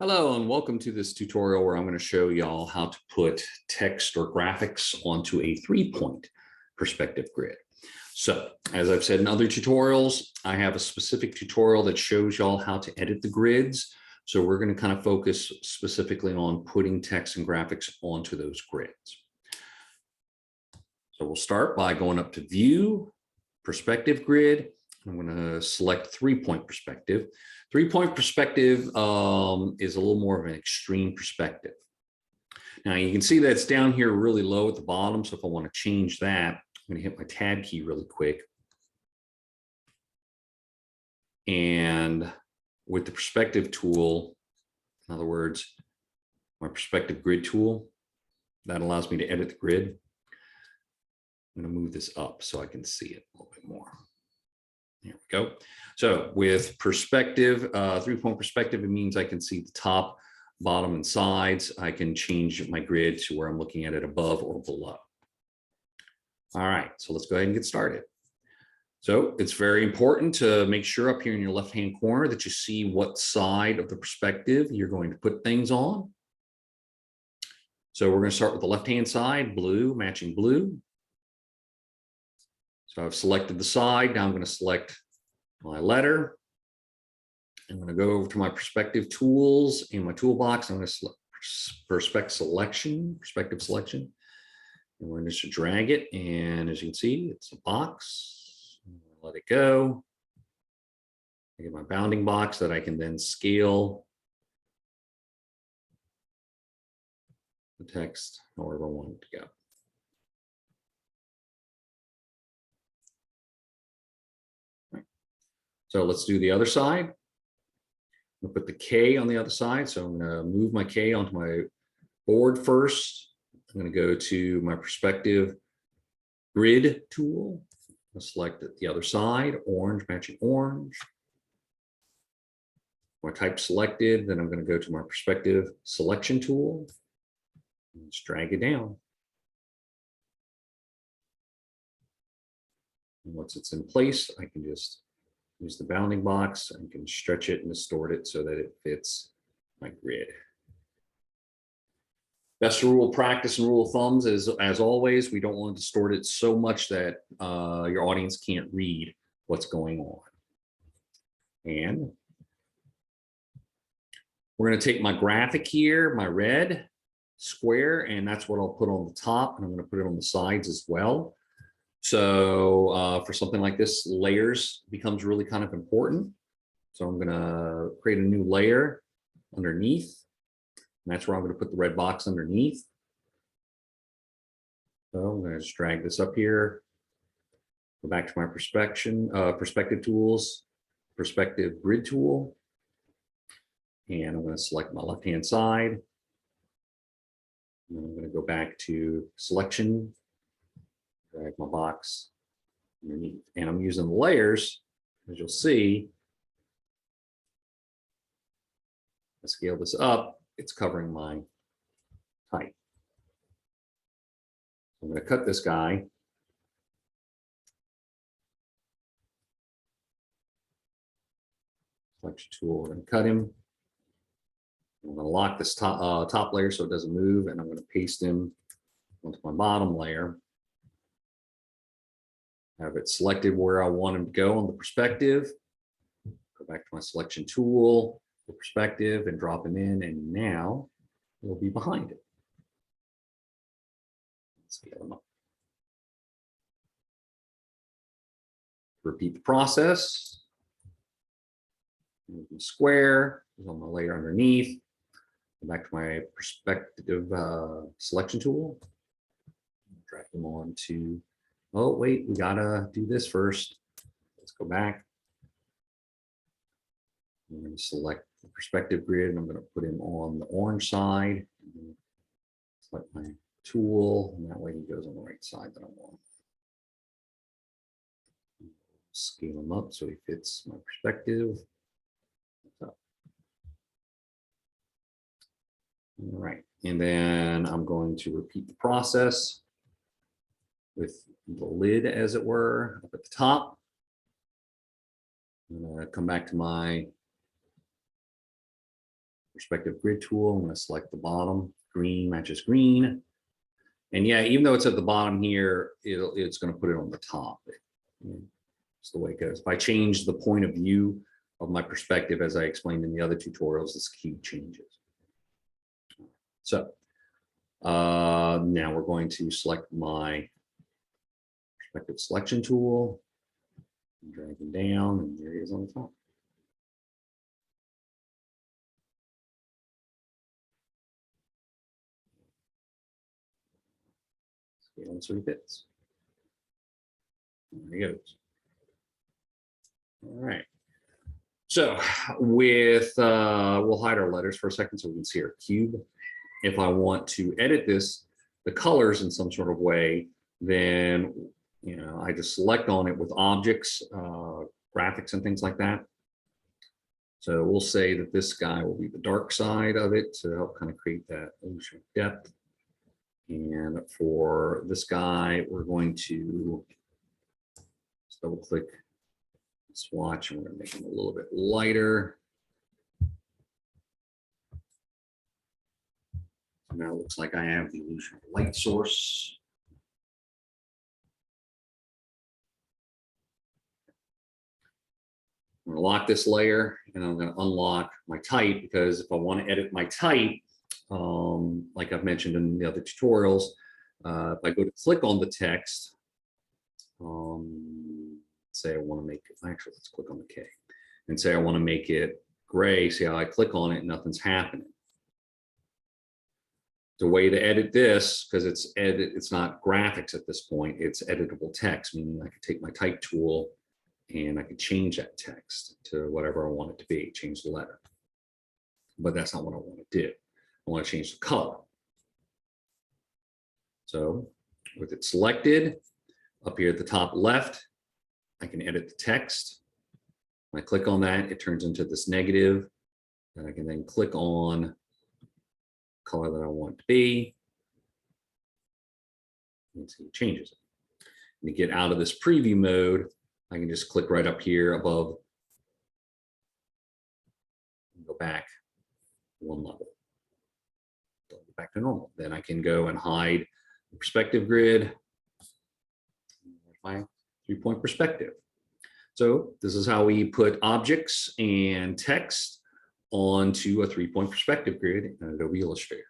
Hello and welcome to this tutorial where I'm going to show y'all how to put text or graphics onto a 3-point perspective grid. So as I've said in other tutorials, I have a specific tutorial that shows y'all how to edit the grids. So we're going to kind of focus specifically on putting text and graphics onto those grids. So we'll start by going up to View, Perspective Grid. I'm going to select 3-point perspective. 3-point perspective is a little more of an extreme perspective. Now you can see that it's down here really low at the bottom. So if I want to change that, I'm going to hit my Tab key really quick. And with the perspective tool, in other words, my perspective grid tool, that allows me to edit the grid. I'm going to move this up so I can see it a little bit more. There we go. So with perspective, 3-point perspective, it means I can see the top, bottom, and sides. I can change my grid to where I'm looking at it above or below. All right, so let's go ahead and get started. So it's very important to make sure up here in your left-hand corner that you see what side of the perspective you're going to put things on. So we're going to start with the left-hand side, blue, matching blue. So I've selected the side. Now I'm going to select my letter. I'm going to go over to my perspective tools in my toolbox. I'm going to select perspective selection. And we're going to just drag it. And as you can see, it's a box. Let it go. I get my bounding box that I can then scale the text however I want it to go. So let's do the other side. I'm going to put the K on the other side. So I'm going to move my K onto my board first. I'm going to go to my perspective grid tool. I'll select the other side, orange matching orange. My type selected, then I'm going to go to my perspective selection tool. And just drag it down. And once it's in place, I can just use the bounding box and can stretch it and distort it so that it fits my grid. Best rule of practice and rule of thumbs is, as always, we don't want to distort it so much that your audience can't read what's going on. And we're going to take my graphic here, my red square, and that's what I'll put on the top, and I'm going to put it on the sides as well. So for something like this, layers becomes really kind of important. So I'm going to create a new layer underneath. And that's where I'm going to put the red box underneath. So I'm going to just drag this up here. Go back to my perspective tools, perspective grid tool. And I'm going to select my left-hand side. And I'm going to go back to selection. Drag my box underneath, and I'm using the layers, as you'll see. I scale this up, it's covering my type. I'm going to cut this guy. Selection tool, we're going to cut him. I'm going to lock this top layer so it doesn't move, and I'm going to paste him onto my bottom layer. Have it selected where I want him to go on the perspective. Go back to my selection tool, the perspective, and drop him in, and now he'll be behind it. Scale him up. Repeat the process. Move the square, is on my layer underneath. Go back to my perspective selection tool. Drag them on to. Oh, wait, we gotta do this first. Let's go back. I'm going to select the perspective grid, and I'm going to put him on the orange side. Select my tool, and that way he goes on the right side that I want. Scale him up so he fits my perspective. All right, and then I'm going to repeat the process with the lid, as it were, up at the top. I'm going to come back to my perspective grid tool. I'm going to select the bottom. Green matches green. And yeah, even though it's at the bottom here, it's going to put it on the top. It's the way it goes. If I change the point of view of my perspective, as I explained in the other tutorials, this cube changes. So now we're going to select my perspective selection tool, drag it down, and there it is on the top. Scale and 3 bits. There he goes. All right. So with, we'll hide our letters for a second so we can see our cube. If I want to edit this, the colors in some sort of way, then, you know, I just select on it with objects, graphics and things like that. So we'll say that this guy will be the dark side of it to help kind of create that illusion of depth. And for this guy, we're going to double click swatch and we're going to make them a little bit lighter. So now it looks like I have the illusion of light source. I'm going to lock this layer and I'm going to unlock my type, because if I want to edit my type, like I've mentioned in the other tutorials, if I go to click on the text, say I want to make it, actually, let's click on the K and say I want to make it gray. See how I click on it, nothing's happening. The way to edit this, because it's not graphics at this point, it's editable text, meaning I could take my type tool and I could change that text to whatever I want it to be, change the letter. But that's not what I want to do. I want to change the color. So with it selected, up here at the top left, I can edit the text. When I click on that, it turns into this negative, and I can then click on color that I want it to be. And see, it changes it. And to get out of this preview mode, I can just click right up here above and go back one level. Go back to normal. Then I can go and hide the perspective grid. My 3-point perspective. So this is how we put objects and text onto a 3-point perspective grid in Adobe Illustrator.